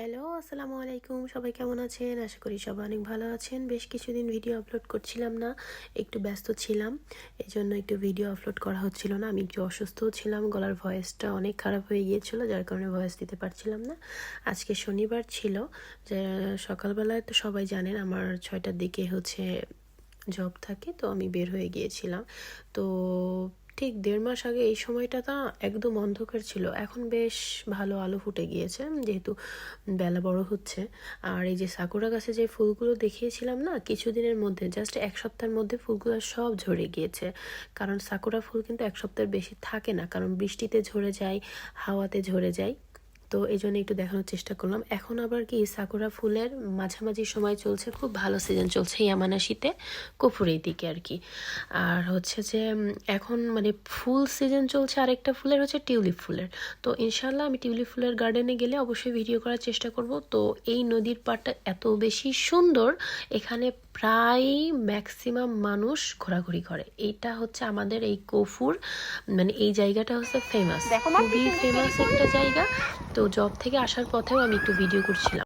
Hello, আসসালামু আলাইকুম। সবাই কেমন আছেন? আশা করি সবাই অনেক ভালো আছেন। বেশ কিছুদিন ভিডিও আপলোড করছিলাম না, একটু ব্যস্ত ছিলাম। এজন্য একটু ভিডিও আপলোড করা হচ্ছিল না। আমি একটু অসুস্থও ছিলাম, গলার ভয়েসটা অনেক খারাপ হয়ে গিয়েছিল, যার কারণে ভয়েস দিতে পারছিলাম না। আজকে শনিবার ছিল, যে সকালবেলায় তো সবাই জানেন আমার 6টার দিকে জব থাকে, তো আমি বের হয়ে গিয়েছিলাম। তো ঠিক 1.5 মাস আগে এই সময়টা না একদম অন্ধকার ছিল, এখন বেশ ভালো আলো ফুটে গিয়েছে, যেহেতু বেলা বড় হচ্ছে। আর এই যে সাকুরা গাছে যে ফুলগুলো দেখিয়েছিলাম না কিছুদিনের মধ্যে, জাস্ট 1 সপ্তাহের মধ্যে ফুলগুলো সব ঝরে গিয়েছে। কারণ সাকুরা ফুল কিন্তু 1 সপ্তাহের বেশি থাকে না, কারণ বৃষ্টিতে ঝরে যায়, হাওয়াতে ঝরে যায়। তো এই জন্য একটু দেখানোর চেষ্টা করলাম। এখন আবার কি সাকুরা ফুলের মাঝামাঝি সময় চলছে, খুব ভালো সিজন চলছে ইয়ামানাশিতে, কফুরের দিকে আর কি। আর এখন মানে ফুল সিজন চলছে, আরেকটা ফুলের টিউলিপ ফুলের। তো ইনশাল্লাহ আমি টিউলিপ ফুলের গার্ডেনে গেলে অবশ্যই ভিডিও করার চেষ্টা করব। তো এই নদীর পাড়টা এত বেশি সুন্দর, এখানে প্রায় ম্যাক্সিমাম মানুষ ঘোরাঘুরি করে। এইটা আমাদের এই কফুর, মানে এই জায়গাটা ফেমাস, খুবই ফেমাস একটা জায়গা। তো জব থেকে আসার পথেও আমি একটু ভিডিও করছিলাম।